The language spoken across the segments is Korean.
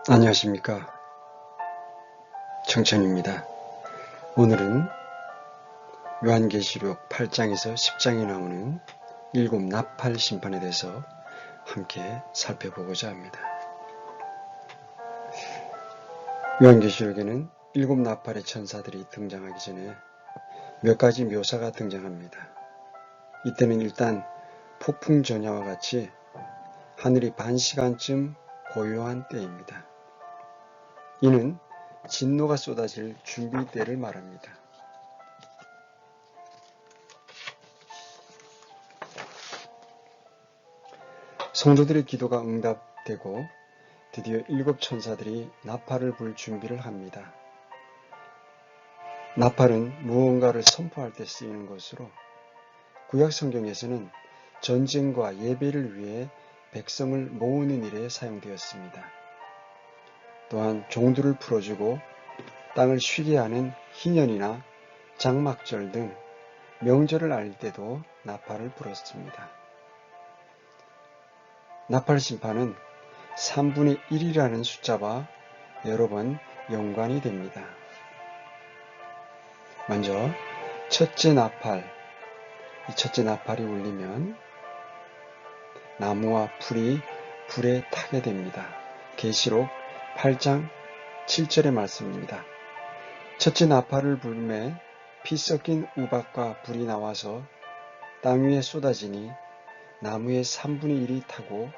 안녕하십니까, 청천입니다. 오늘은 요한계시록 8장에서 10장에 나오는 7 나팔 심판에 대해서 함께 살펴보고자 합니다. 요한계시록에는 7 나팔의 천사들이 등장하기 전에 몇 가지 묘사가 등장합니다. 이때는 일단 폭풍 전야와 같이 하늘이 반 시간쯤 고요한 때입니다. 이는 진노가 쏟아질 준비 때를 말합니다. 성도들의 기도가 응답되고 드디어 7 천사들이 나팔을 불 준비를 합니다. 나팔은 무언가를 선포할 때 쓰이는 것으로 구약 성경에서는 전쟁과 예배를 위해 백성을 모으는 일에 사용되었습니다. 또한 종들을 풀어주고 땅을 쉬게 하는 희년이나 장막절 등 명절을 알릴 때도 나팔을 불었습니다. 나팔 심판은 3분의 1이라는 숫자와 여러 번 연관이 됩니다. 먼저 첫째 나팔, 이 첫째 나팔이 울리면 나무와 풀이 불에 타게 됩니다. 계시록 8장 7절의 말씀입니다. 첫째 나팔을 불매 피 섞인 우박과 불이 나와서 땅 위에 쏟아지니 나무의 3분의 1이 타고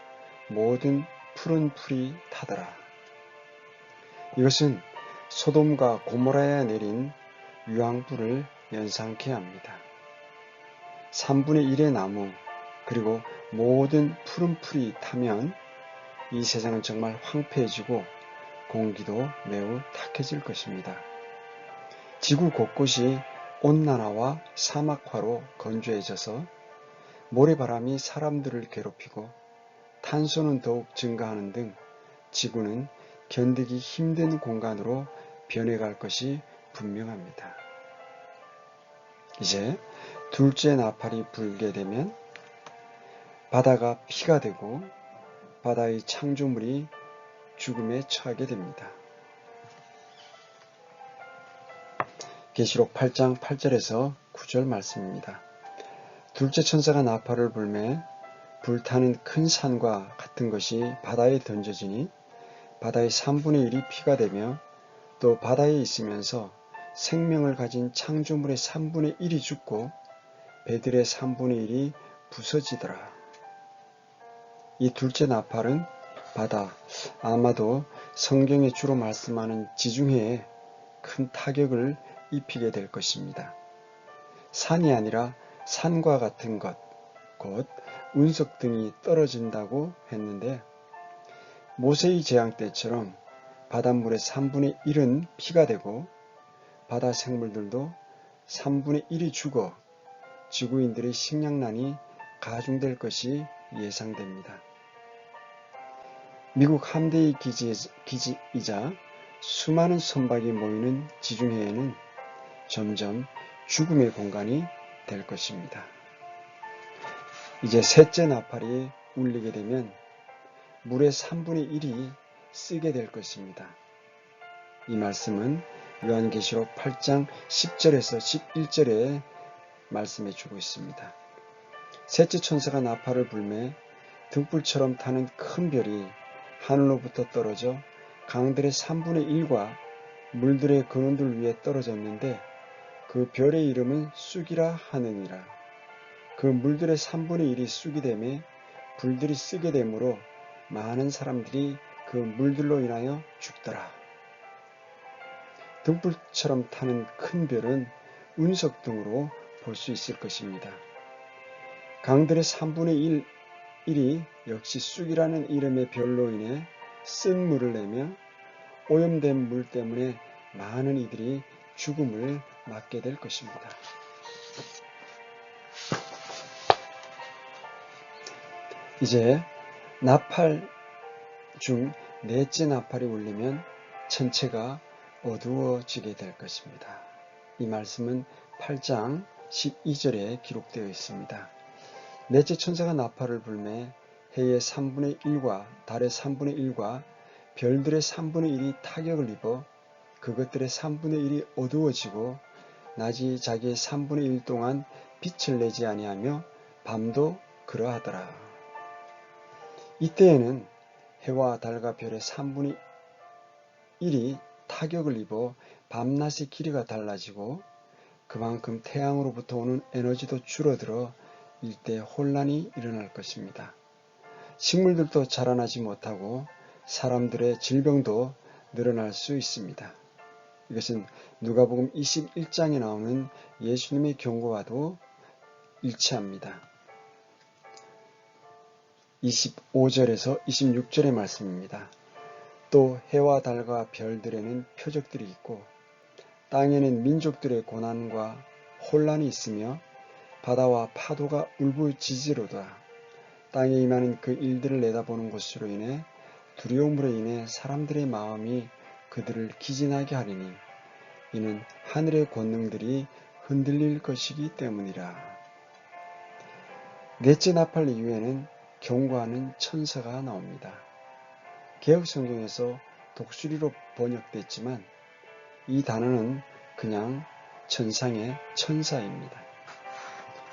모든 푸른 풀이 타더라. 이것은 소돔과 고모라에 내린 유황불을 연상케 합니다. 3분의 1의 나무 그리고 모든 푸른 풀이 타면 이 세상은 정말 황폐해지고 공기도 매우 탁해질 것입니다. 지구 곳곳이 온난화와 사막화로 건조해져서 모래바람이 사람들을 괴롭히고 탄소는 더욱 증가하는 등 지구는 견디기 힘든 공간으로 변해갈 것이 분명합니다. 이제 둘째 나팔이 불게 되면 바다가 피가 되고 바다의 창조물이 죽음에 처하게 됩니다. 계시록 8장 8절에서 9절 말씀입니다. 둘째 천사가 나팔을 불매 불타는 큰 산과 같은 것이 바다에 던져지니 바다의 3분의 1이 피가 되며 또 바다에 있으면서 생명을 가진 창조물의 3분의 1이 죽고 배들의 3분의 1이 부서지더라. 이 둘째 나팔은 바다, 아마도 성경에 주로 말씀하는 지중해에 큰 타격을 입히게 될 것입니다. 산이 아니라 산과 같은 것, 곧 운석 등이 떨어진다고 했는데 모세의 재앙 때처럼 바닷물의 3분의 1은 피가 되고 바다 생물들도 3분의 1이 죽어 지구인들의 식량난이 가중될 것이 예상됩니다. 미국 함대의 기지이자 수많은 선박이 모이는 지중해에는 점점 죽음의 공간이 될 것입니다. 이제 셋째 나팔이 울리게 되면 물의 3분의 1이 쓰게 될 것입니다. 이 말씀은 요한계시록 8장 10절에서 11절에 말씀해 주고 있습니다. 셋째 천사가 나팔을 불매 등불처럼 타는 큰 별이 하늘로부터 떨어져 강들의 3분의 1과 물들의 근원들 위에 떨어졌는데 그 별의 이름은 쑥이라 하느니라. 그 물들의 3분의 1이 쑥이 되매 불들이 쓰게 되므로 많은 사람들이 그 물들로 인하여 죽더라. 등불처럼 타는 큰 별은 운석 등으로 볼 수 있을 것입니다. 강들의 3분의 1이 역시 쑥이라는 이름의 별로 인해 쓴 물을 내며 오염된 물 때문에 많은 이들이 죽음을 맞게 될 것입니다. 이제 나팔 중 넷째 나팔이 울리면 천체가 어두워지게 될 것입니다. 이 말씀은 8장 12절에 기록되어 있습니다. 넷째 천사가 나팔을 불매 해의 3분의 1과 달의 3분의 1과 별들의 3분의 1이 타격을 입어 그것들의 3분의 1이 어두워지고 낮이 자기의 3분의 1 동안 빛을 내지 아니하며 밤도 그러하더라. 이때에는 해와 달과 별의 3분의 1이 타격을 입어 밤낮의 길이가 달라지고 그만큼 태양으로부터 오는 에너지도 줄어들어 일대 혼란이 일어날 것입니다. 식물들도 자라나지 못하고 사람들의 질병도 늘어날 수 있습니다. 이것은 누가복음 21장에 나오는 예수님의 경고와도 일치합니다. 25절에서 26절의 말씀입니다. 또 해와 달과 별들에는 표적들이 있고 땅에는 민족들의 고난과 혼란이 있으며 바다와 파도가 울부짖으로다. 땅에 임하는 그 일들을 내다보는 것으로 인해 두려움으로 인해 사람들의 마음이 그들을 기진하게 하리니 이는 하늘의 권능들이 흔들릴 것이기 때문이라. 넷째 나팔 이후에는 경고하는 천사가 나옵니다. 개혁성경에서 독수리로 번역됐지만 이 단어는 그냥 천상의 천사입니다.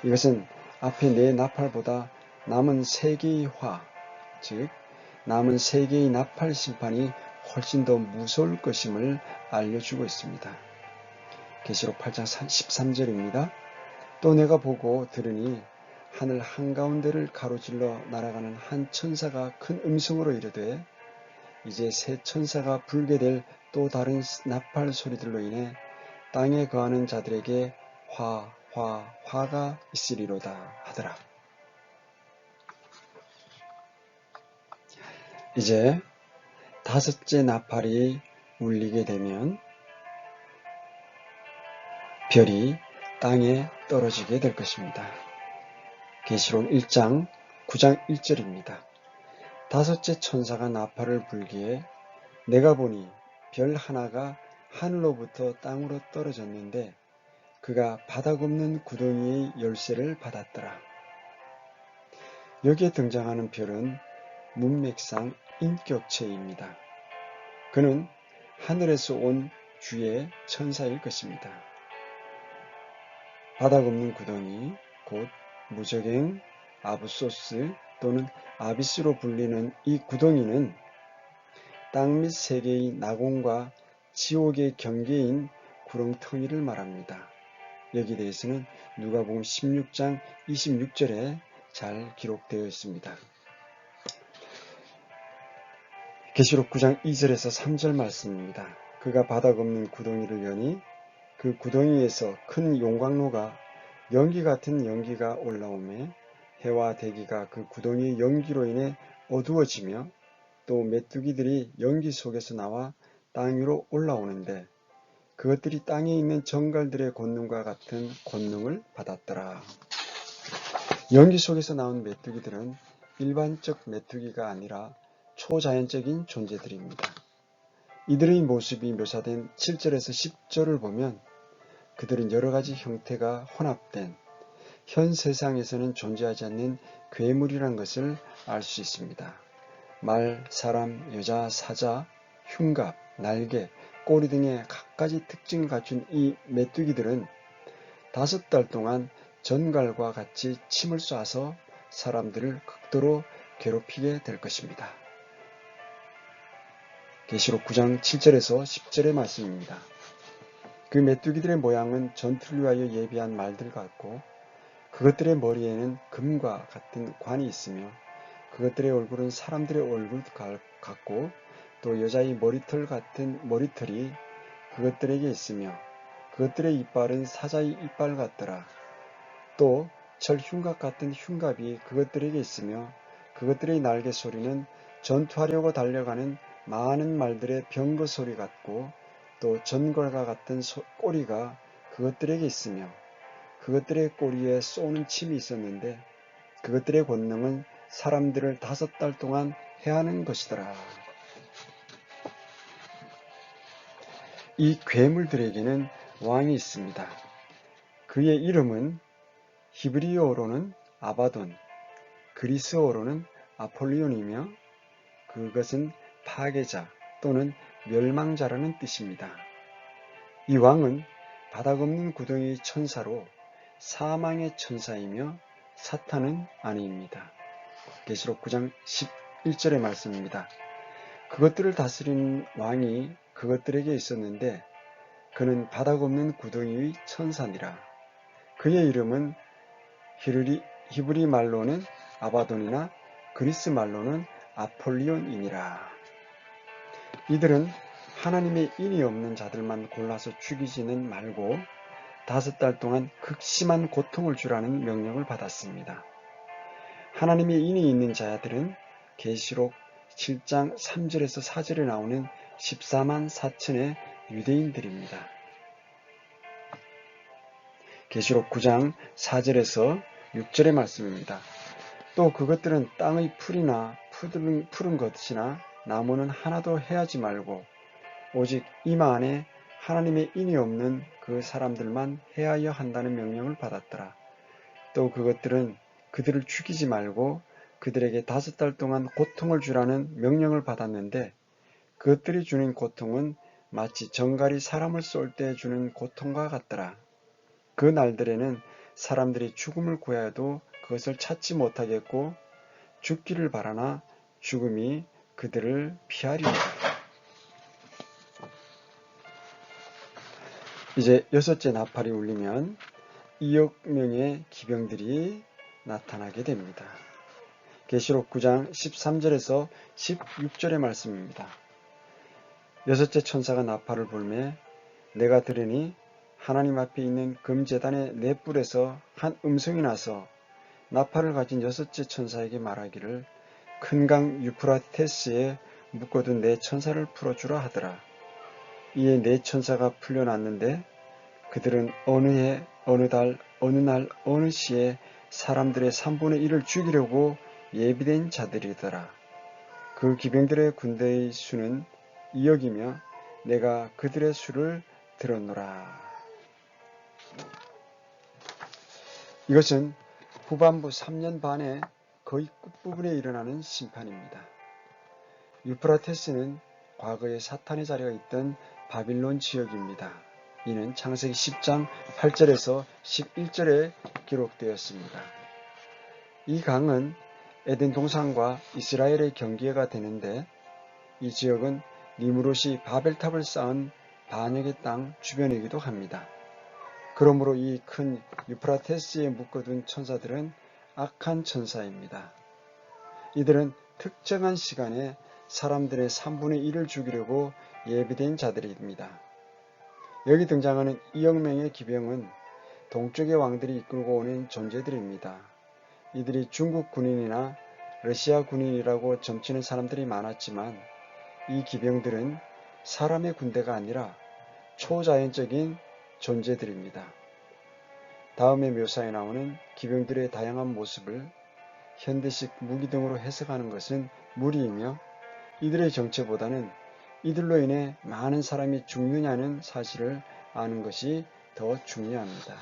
이것은 앞에 네 나팔보다 남은 세 개의 화, 즉 남은 세 개의 나팔 심판이 훨씬 더 무서울 것임을 알려주고 있습니다. 계시록 8장 13절입니다. 또 내가 보고 들으니 하늘 한가운데를 가로질러 날아가는 한 천사가 큰 음성으로 이르되 이제 새 천사가 불게 될 또 다른 나팔 소리들로 인해 땅에 거하는 자들에게 화가 있으리로다 하더라. 이제 다섯째 나팔이 울리게 되면 별이 땅에 떨어지게 될 것입니다. 계시록 1장 9장 1절입니다. 다섯째 천사가 나팔을 불기에 내가 보니 별 하나가 하늘로부터 땅으로 떨어졌는데 그가 바닥 없는 구덩이의 열쇠를 받았더라. 여기에 등장하는 별은 문맥상 인격체입니다. 그는 하늘에서 온 주의 천사일 것입니다. 바닥 없는 구덩이, 곧 무적행, 아부소스 또는 아비스로 불리는 이 구덩이는 땅 및 세계의 낙원과 지옥의 경계인 구렁텅이를 말합니다. 여기에 대해서는 누가복음 16장 26절에 잘 기록되어 있습니다. 계시록 9장 2절에서 3절 말씀입니다. 그가 바닥 없는 구덩이를 여니 그 구덩이에서 큰 용광로가 연기 같은 연기가 올라오매 해와 대기가 그 구덩이의 연기로 인해 어두워지며 또 메뚜기들이 연기 속에서 나와 땅 위로 올라오는데 그것들이 땅에 있는 정갈들의 권능과 같은 권능을 받았더라. 연기 속에서 나온 메뚜기들은 일반적 메뚜기가 아니라 초자연적인 존재들입니다. 이들의 모습이 묘사된 7절에서 10절을 보면 그들은 여러 가지 형태가 혼합된 현 세상에서는 존재하지 않는 괴물이란 것을 알 수 있습니다. 말, 사람, 여자, 사자, 흉갑, 날개, 꼬리 등의 갖가지 특징을 갖춘 이 메뚜기들은 5달 동안 전갈과 같이 침을 쏴서 사람들을 극도로 괴롭히게 될 것입니다. 계시록 9장 7절에서 10절의 말씀입니다. 그 메뚜기들의 모양은 전투를 위하여 예비한 말들 같고 그것들의 머리에는 금과 같은 관이 있으며 그것들의 얼굴은 사람들의 얼굴 같고 또 여자의 머리털 같은 머리털이 그것들에게 있으며 그것들의 이빨은 사자의 이빨 같더라. 또 철흉갑 같은 흉갑이 그것들에게 있으며 그것들의 날개 소리는 전투하려고 달려가는 많은 말들의 병거 소리 같고 또 전갈과 같은 꼬리가 그것들에게 있으며 그것들의 꼬리에 쏘는 침이 있었는데 그것들의 권능은 사람들을 5달 동안 해하는 것이더라. 이 괴물들에게는 왕이 있습니다. 그의 이름은 히브리어로는 아바돈, 그리스어로는 아폴리온이며 그것은 파괴자, 또는 멸망자라는 뜻입니다. 이 왕은 바닥 없는 구덩이의 천사로 사망의 천사이며 사탄은 아니입니다. 계시록 9장 11절의 말씀입니다. 그것들을 다스리는 왕이 그것들에게 있었는데 그는 바닥 없는 구덩이의 천사니라. 그의 이름은 히브리 말로는 아바돈이나 그리스 말로는 아폴리온이니라. 이들은 하나님의 인이 없는 자들만 골라서 죽이지는 말고 5달 동안 극심한 고통을 주라는 명령을 받았습니다. 하나님의 인이 있는 자들은 계시록 7장 3절에서 4절에 나오는 14만 4천의 유대인들입니다. 계시록 9장 4절에서 6절의 말씀입니다. 또 그것들은 땅의 풀이나 푸른 것이나 나무는 하나도 해하지 말고 오직 이마 안에 하나님의 인이 없는 그 사람들만 해하여 한다는 명령을 받았더라. 또 그것들은 그들을 죽이지 말고 그들에게 5달 동안 고통을 주라는 명령을 받았는데 그것들이 주는 고통은 마치 정갈이 사람을 쏠 때 주는 고통과 같더라. 그 날들에는 사람들이 죽음을 구하여도 그것을 찾지 못하겠고 죽기를 바라나 죽음이 그들을 피하리라. 이제 6째 나팔이 울리면 2억 명의 기병들이 나타나게 됩니다. 계시록 9장 13절에서 16절의 말씀입니다. 6째 천사가 나팔을 불매 내가 들으니 하나님 앞에 있는 금제단의 네 뿔에서 한 음성이 나서 나팔을 가진 6째 천사에게 말하기를 큰 강 유프라테스에 묶어둔 네 천사를 풀어주라 하더라. 이에 네 천사가 풀려났는데 그들은 어느 해, 어느 달, 어느 날, 어느 시에 사람들의 3분의 1을 죽이려고 예비된 자들이더라. 그 기병들의 군대의 수는 2억이며 내가 그들의 수를 들었노라. 이것은 후반부 3년 반의 거의 끝부분에 일어나는 심판입니다. 유프라테스는 과거에 사탄의 자리가 있던 바빌론 지역입니다. 이는 창세기 10장 8절에서 11절에 기록되었습니다. 이 강은 에덴 동산과 이스라엘의 경계가 되는데 이 지역은 니무롯이 바벨탑을 쌓은 반역의 땅 주변이기도 합니다. 그러므로 이 큰 유프라테스에 묶어둔 천사들은 악한 천사입니다. 이들은 특정한 시간에 사람들의 3분의 1을 죽이려고 예비된 자들입니다. 여기 등장하는 2억 명의 기병은 동쪽의 왕들이 이끌고 오는 존재들입니다. 이들이 중국 군인이나 러시아 군인이라고 점치는 사람들이 많았지만 이 기병들은 사람의 군대가 아니라 초자연적인 존재들입니다. 다음의 묘사에 나오는 기병들의 다양한 모습을 현대식 무기 등으로 해석하는 것은 무리이며 이들의 정체보다는 이들로 인해 많은 사람이 죽느냐는 사실을 아는 것이 더 중요합니다.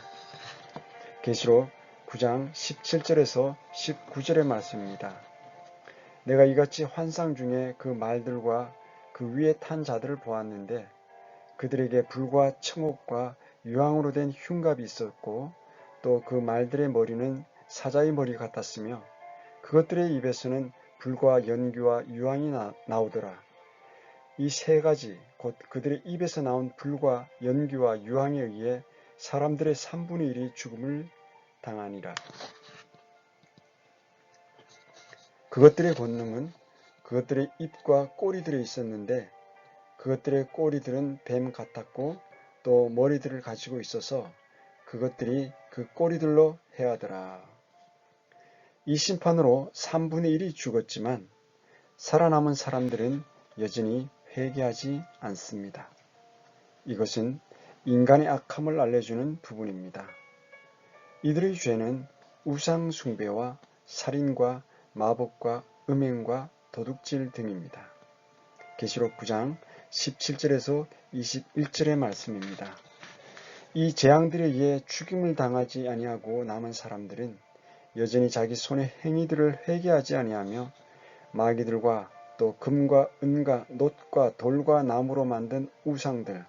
계시록 9장 17절에서 19절의 말씀입니다. 내가 이같이 환상 중에 그 말들과 그 위에 탄 자들을 보았는데 그들에게 불과 청옥과 유황으로 된 흉갑이 있었고 또 그 말들의 머리는 사자의 머리 같았으며 그것들의 입에서는 불과 연기와 유황이 나오더라. 이 세 가지 곧 그들의 입에서 나온 불과 연기와 유황에 의해 사람들의 3분의 1이 죽음을 당하니라. 그것들의 권능은 그것들의 입과 꼬리들에 있었는데 그것들의 꼬리들은 뱀 같았고 또 머리들을 가지고 있어서 그것들이 그 꼬리들로 헤하더라. 이 심판으로 3분의 1이 죽었지만 살아남은 사람들은 여전히 회개하지 않습니다. 이것은 인간의 악함을 알려주는 부분입니다. 이들의 죄는 우상 숭배와 살인과 마법과 음행과 도둑질 등입니다. 계시록 9장 17절에서 21절의 말씀입니다. 이 재앙들에 의해 죽임을 당하지 아니하고 남은 사람들은 여전히 자기 손의 행위들을 회개하지 아니하며 마귀들과 또 금과 은과 놋과 돌과 나무로 만든 우상들,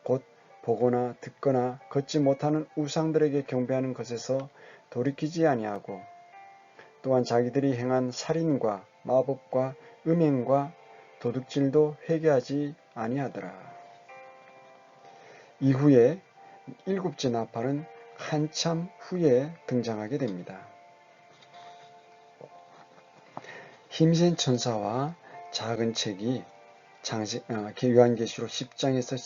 곧 보거나 듣거나 걷지 못하는 우상들에게 경배하는 것에서 돌이키지 아니하고, 또한 자기들이 행한 살인과 마법과 음행과 도둑질도 회개하지 아니하더라. 이후에 일곱째 나팔은 한참 후에 등장하게 됩니다. 힘센 천사와 작은 책이 요한계시록 10장에서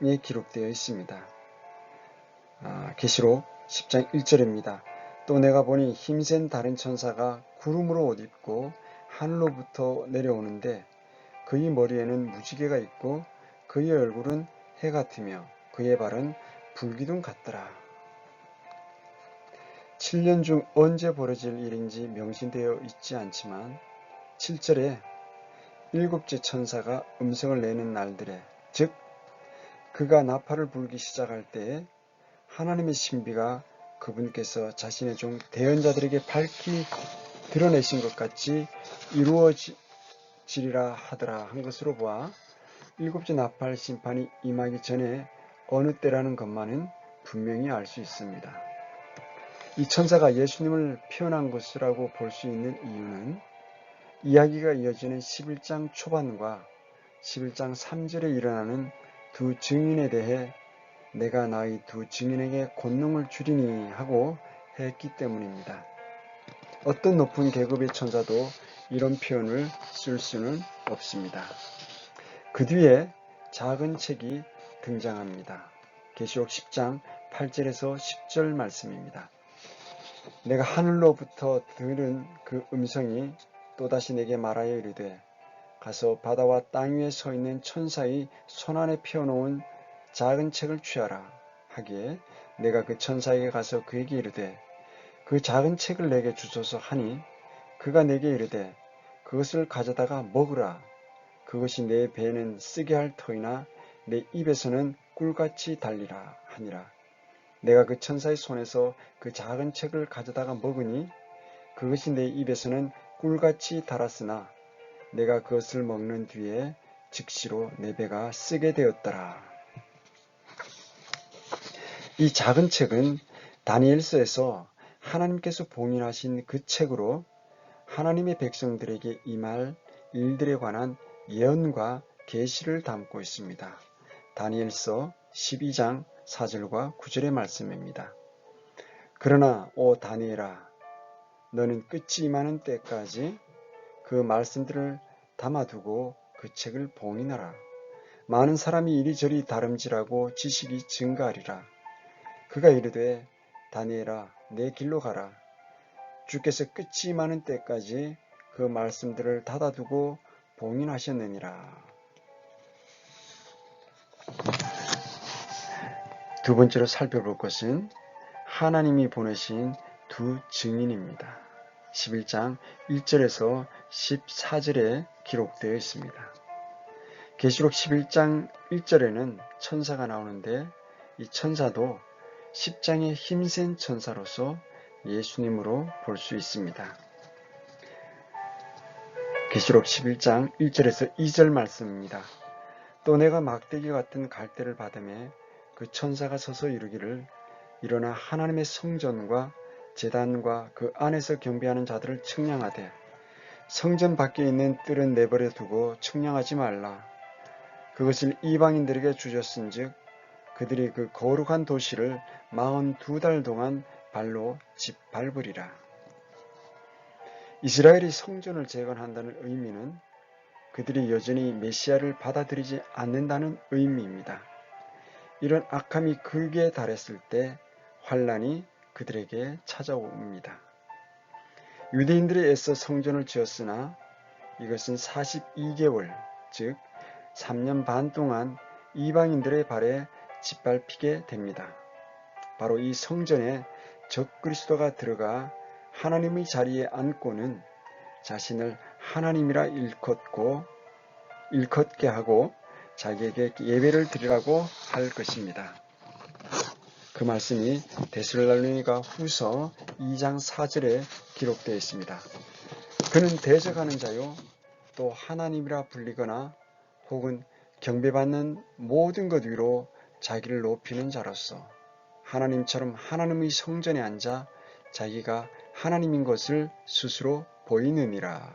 11장에 기록되어 있습니다. 계시록 10장 1절입니다. 또 내가 보니 힘센 다른 천사가 구름으로 옷 입고 하늘로부터 내려오는데 그의 머리에는 무지개가 있고 그의 얼굴은 해 같으며 그의 발은 불기둥 같더라. 7년 중 언제 벌어질 일인지 명시되어 있지 않지만 7절에 일곱째 천사가 음성을 내는 날들에, 즉 그가 나팔을 불기 시작할 때에 하나님의 신비가 그분께서 자신의 종 대언자들에게 밝히 드러내신 것 같이 이루어지리라 하더라 한 것으로 보아 일곱째 나팔 심판이 임하기 전에 어느 때라는 것만은 분명히 알 수 있습니다. 이 천사가 예수님을 표현한 것이라고 볼 수 있는 이유는 이야기가 이어지는 11장 초반과 11장 3절에 일어나는 두 증인에 대해 내가 나의 두 증인에게 권능을 주리니 하고 했기 때문입니다. 어떤 높은 계급의 천사도 이런 표현을 쓸 수는 없습니다. 그 뒤에 작은 책이 등장합니다. 계시록 10장 8절에서 10절 말씀입니다. 내가 하늘로부터 들은 그 음성이 또다시 내게 말하여 이르되 가서 바다와 땅 위에 서 있는 천사의 손안에 펴놓은 작은 책을 취하라 하기에 내가 그 천사에게 가서 그에게 이르되 그 작은 책을 내게 주소서 하니 그가 내게 이르되 그것을 가져다가 먹으라. 그것이 내 배에는 쓰게 할 터이나 내 입에서는 꿀같이 달리라 하니라. 내가 그 천사의 손에서 그 작은 책을 가져다가 먹으니 그것이 내 입에서는 꿀같이 달았으나 내가 그것을 먹는 뒤에 즉시로 내 배가 쓰게 되었더라. 이 작은 책은 다니엘서에서 하나님께서 봉인하신 그 책으로 하나님의 백성들에게 임할 일들에 관한 예언과 계시를 담고 있습니다. 다니엘서 12장 4절과 9절의 말씀입니다. 그러나 오 다니엘아, 너는 끝이 임하는 때까지 그 말씀들을 담아두고 그 책을 봉인하라. 많은 사람이 이리저리 다름질하고 지식이 증가하리라. 그가 이르되 다니엘아, 내 길로 가라. 주께서 끝이 임하는 때까지 그 말씀들을 닫아두고 봉인하셨느니라. 두 번째로 살펴볼 것은 하나님이 보내신 두 증인입니다. 11장 1절에서 14절에 기록되어 있습니다. 계시록 11장 1절에는 천사가 나오는데 이 천사도 10장의 힘센 천사로서 예수님으로 볼 수 있습니다. 계시록 11장 1절에서 2절 말씀입니다. 또 내가 막대기 같은 갈대를 받으매 그 천사가 서서 이르기를 일어나 하나님의 성전과 제단과 그 안에서 경배하는 자들을 측량하되 성전 밖에 있는 뜰은 내버려 두고 측량하지 말라. 그것을 이방인들에게 주셨은즉 그들이 그 거룩한 도시를 42달 동안 발로 짓밟으리라. 이스라엘이 성전을 재건한다는 의미는 그들이 여전히 메시아를 받아들이지 않는다는 의미입니다. 이런 악함이 극에 달했을 때 환란이 그들에게 찾아옵니다. 유대인들이 애써 성전을 지었으나 이것은 42개월, 즉 3년 반 동안 이방인들의 발에 짓밟히게 됩니다. 바로 이 성전에 적그리스도가 들어가 하나님의 자리에 앉고는 자신을 하나님이라 일컫게 하고 자기에게 예배를 드리라고 할 것입니다. 그 말씀이 데살로니가 후서 2장 4절에 기록되어 있습니다. 그는 대적하는 자요 또 하나님이라 불리거나 혹은 경배받는 모든 것 위로 자기를 높이는 자로서 하나님처럼 하나님의 성전에 앉아 자기가 하나님인 것을 스스로 보이느니라.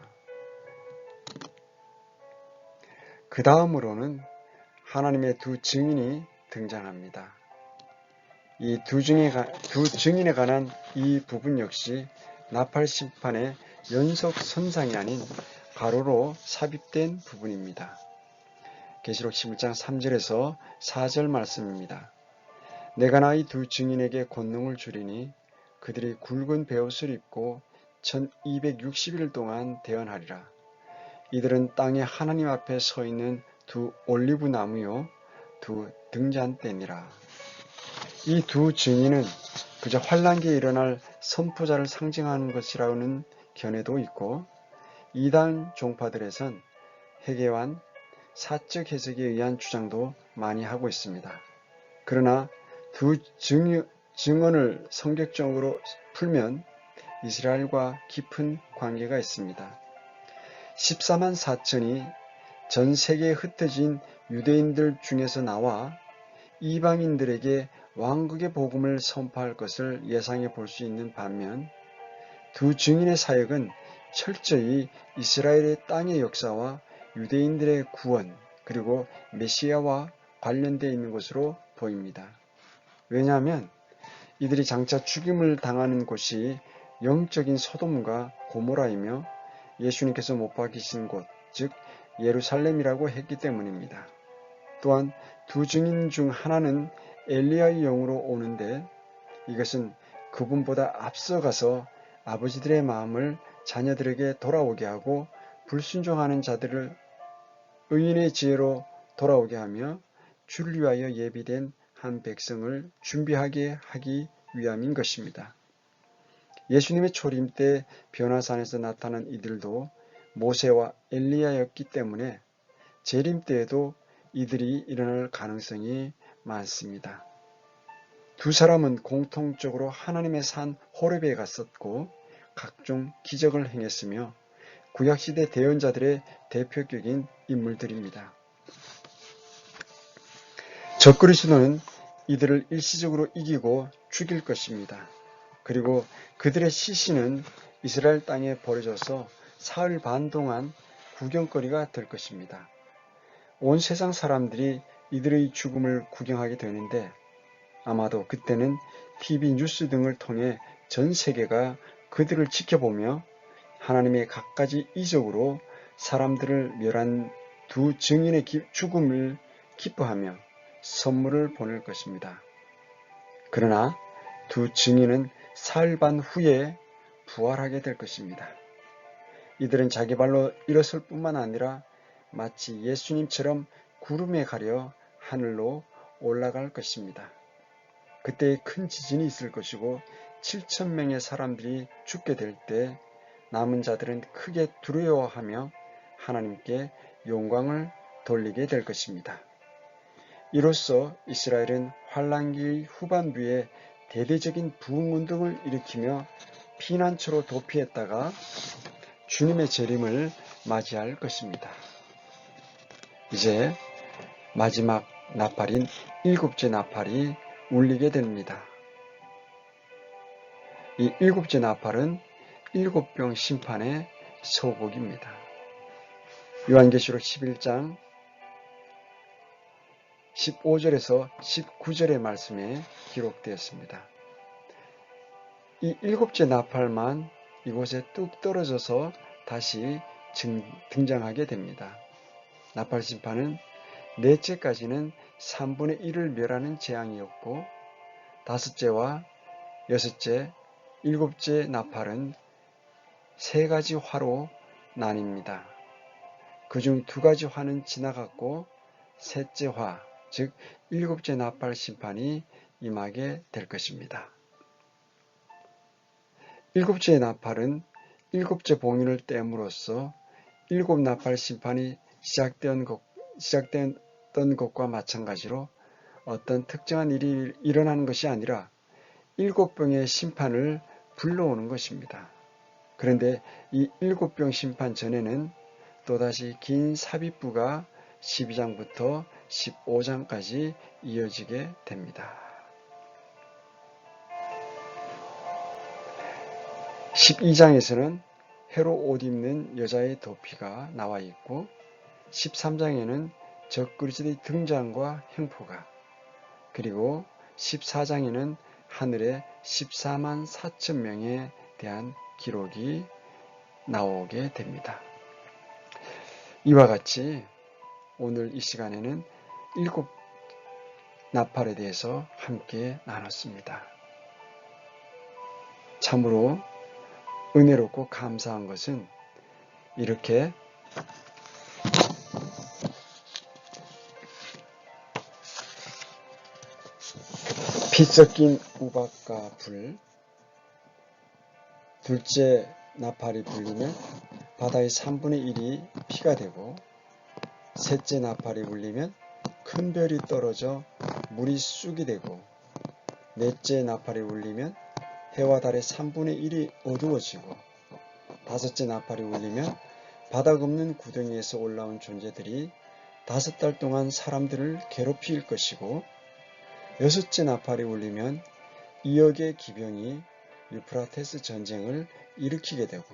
그 다음으로는 하나님의 두 증인이 등장합니다. 이 두 증인에 관한 이 부분 역시 나팔 심판의 연속 선상이 아닌 가로로 삽입된 부분입니다. 계시록 11장 3절에서 4절 말씀입니다. 내가 나의 두 증인에게 권능을 주리니 그들이 굵은 베옷을 입고 1260일 동안 대언하리라. 이들은 땅에 하나님 앞에 서 있는 두 올리브 나무요 두 등잔대니라. 이 두 증인은 그저 환란기에 일어날 선포자를 상징하는 것이라는 견해도 있고 이단 종파들에선 해계환 사적 해석에 의한 주장도 많이 하고 있습니다. 그러나 두 증언을 성격적으로 풀면 이스라엘과 깊은 관계가 있습니다. 14만 4천이 전 세계에 흩어진 유대인들 중에서 나와 이방인들에게 왕국의 복음을 선포할 것을 예상해 볼 수 있는 반면 두 증인의 사역은 철저히 이스라엘의 땅의 역사와 유대인들의 구원 그리고 메시아와 관련되어 있는 것으로 보입니다. 왜냐하면 이들이 장차 죽임을 당하는 곳이 영적인 소돔과 고모라이며 예수님께서 못 박히신 곳, 즉 예루살렘이라고 했기 때문입니다. 또한 두 증인 중 하나는 엘리야의 영으로 오는데 이것은 그분보다 앞서가서 아버지들의 마음을 자녀들에게 돌아오게 하고 불순종하는 자들을 의인의 지혜로 돌아오게 하며 주를 위하여 예비된 한 백성을 준비하게 하기 위함인 것입니다. 예수님의 초림 때 변화산에서 나타난 이들도 모세와 엘리야였기 때문에 재림 때에도 이들이 일어날 가능성이 많습니다. 두 사람은 공통적으로 하나님의 산 호렙에 갔었고 각종 기적을 행했으며 구약시대 대언자들의 대표격인 인물들입니다. 적그리스도는 이들을 일시적으로 이기고 죽일 것입니다. 그리고 그들의 시신은 이스라엘 땅에 버려져서 사흘 반 동안 구경거리가 될 것입니다. 온 세상 사람들이 이들의 죽음을 구경하게 되는데 아마도 그때는 TV 뉴스 등을 통해 전 세계가 그들을 지켜보며 하나님의 갖가지 이적으로 사람들을 멸한 두 증인의 죽음을 기뻐하며 선물을 보낼 것입니다. 그러나 두 증인은 사흘 반 후에 부활하게 될 것입니다. 이들은 자기 발로 일어설 뿐만 아니라 마치 예수님처럼 구름에 가려 하늘로 올라갈 것입니다. 그때 큰 지진이 있을 것이고 7,000명의 사람들이 죽게 될 때 남은 자들은 크게 두려워하며 하나님께 영광을 돌리게 될 것입니다. 이로써 이스라엘은 환란기의 후반부에 대대적인 부흥운동을 일으키며 피난처로 도피했다가 주님의 재림을 맞이할 것입니다. 이제 마지막 나팔인 일곱째 나팔이 울리게 됩니다. 이 일곱째 나팔은 일곱병 심판의 서곡입니다. 요한계시록 11장 15절에서 19절의 말씀에 기록되었습니다. 이 일곱째 나팔만 이곳에 뚝 떨어져서 다시 등장하게 됩니다. 나팔 심판은 넷째까지는 3분의 1을 멸하는 재앙이었고 다섯째와 여섯째, 일곱째 나팔은 세 가지 화로 나뉩니다. 그중 두 가지 화는 지나갔고 셋째 화, 즉 일곱째 나팔 심판이 임하게 될 것입니다. 일곱째 나팔은 일곱째 봉인을 떼므로써 일곱 나팔 심판이 시작되었던 것과 마찬가지로 어떤 특정한 일이 일어나는 것이 아니라 일곱 병의 심판을 불러오는 것입니다. 그런데 이 7병 심판 전에는 또다시 긴 삽입부가 12장부터 15장까지 이어지게 됩니다. 12장에서는 해로 옷 입는 여자의 도피가 나와 있고 13장에는 적그리스도의 등장과 형포가, 그리고 14장에는 하늘의 14만 4천 명에 대한 기록이 나오게 됩니다. 이와 같이 오늘 이 시간에는 7 나팔에 대해서 함께 나눴습니다. 참으로 은혜롭고 감사한 것은 이렇게 피 섞인 우박과 불, 둘째 나팔이 불리면 바다의 3분의 1이 피가 되고, 셋째 나팔이 울리면 큰 별이 떨어져 물이 쑥이 되고, 넷째 나팔이 울리면 해와 달의 3분의 1이 어두워지고, 다섯째 나팔이 울리면 바닥 없는 구덩이에서 올라온 존재들이 5달 동안 사람들을 괴롭힐 것이고, 여섯째 나팔이 울리면 2억의 기병이 유프라테스 전쟁을 일으키게 되고,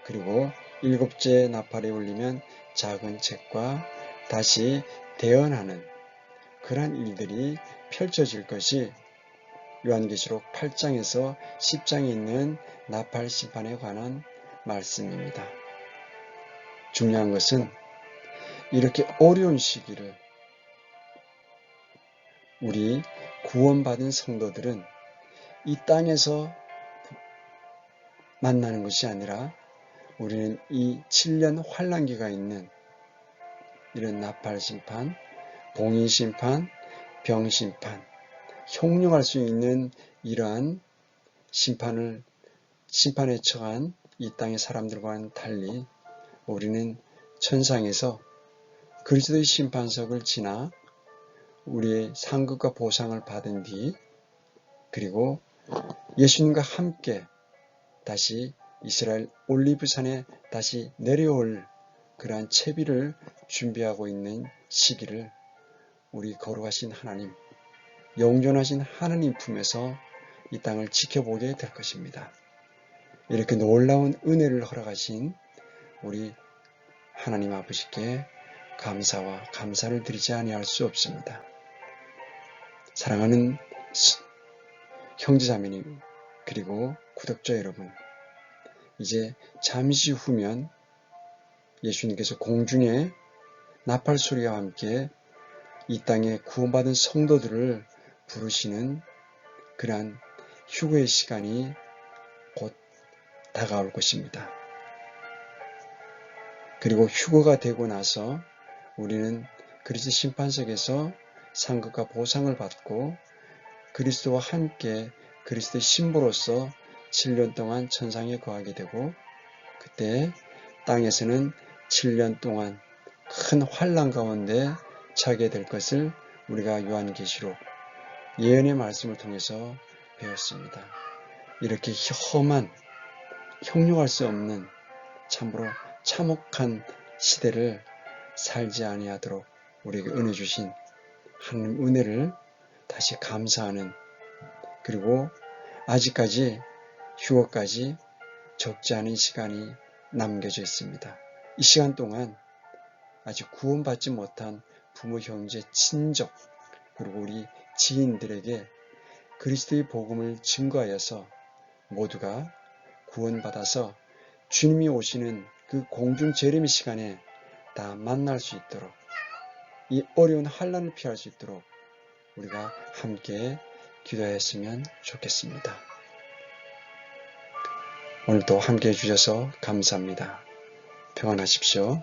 그리고 7째 나팔이 울리면 작은 책과 다시 대언하는 그러한 일들이 펼쳐질 것이 요한계시록 8장에서 10장에 있는 나팔 심판에 관한 말씀입니다. 중요한 것은 이렇게 어려운 시기를 우리 구원받은 성도들은 이 땅에서 만나는 것이 아니라 우리는 이 7년 환란기가 있는 이런 나팔 심판, 봉인 심판, 병 심판, 형용할 수 있는 이러한 심판에 처한 이 땅의 사람들과는 달리 우리는 천상에서 그리스도의 심판석을 지나 우리의 상급과 보상을 받은 뒤, 그리고 예수님과 함께 다시 이스라엘 올리브산에 다시 내려올 그러한 채비를 준비하고 있는 시기를 우리 거룩하신 하나님, 영존하신 하나님 품에서 이 땅을 지켜보게 될 것입니다. 이렇게 놀라운 은혜를 허락하신 우리 하나님 아버지께 감사와 감사를 드리지 아니할 수 없습니다. 사랑하는 형제자매님, 그리고 구독자 여러분, 이제 잠시 후면 예수님께서 공중에 나팔 소리와 함께 이 땅에 구원받은 성도들을 부르시는 그러한 휴거의 시간이 곧 다가올 것입니다. 그리고 휴거가 되고 나서 우리는 그리스도 심판석에서 상급과 보상을 받고 그리스도와 함께 그리스도의 신부로서 7년 동안 천상에 거하게 되고, 그때 땅에서는 7년 동안 큰 환난 가운데 처하게 될 것을 우리가 요한계시록 예언의 말씀을 통해서 배웠습니다. 이렇게 험한, 형용할 수 없는 참으로 참혹한 시대를 살지 아니하도록 우리에게 은혜 주신 하나님 은혜를 다시 감사하는, 그리고 아직까지 휴거까지 적지 않은 시간이 남겨져 있습니다. 이 시간 동안 아직 구원받지 못한 부모, 형제, 친족, 그리고 우리 지인들에게 그리스도의 복음을 증거하여서 모두가 구원받아서 주님이 오시는 그 공중 재림의 시간에 다 만날 수 있도록, 이 어려운 환난을 피할 수 있도록 우리가 함께 기도했으면 좋겠습니다. 오늘도 함께 해주셔서 감사합니다. 평안하십시오.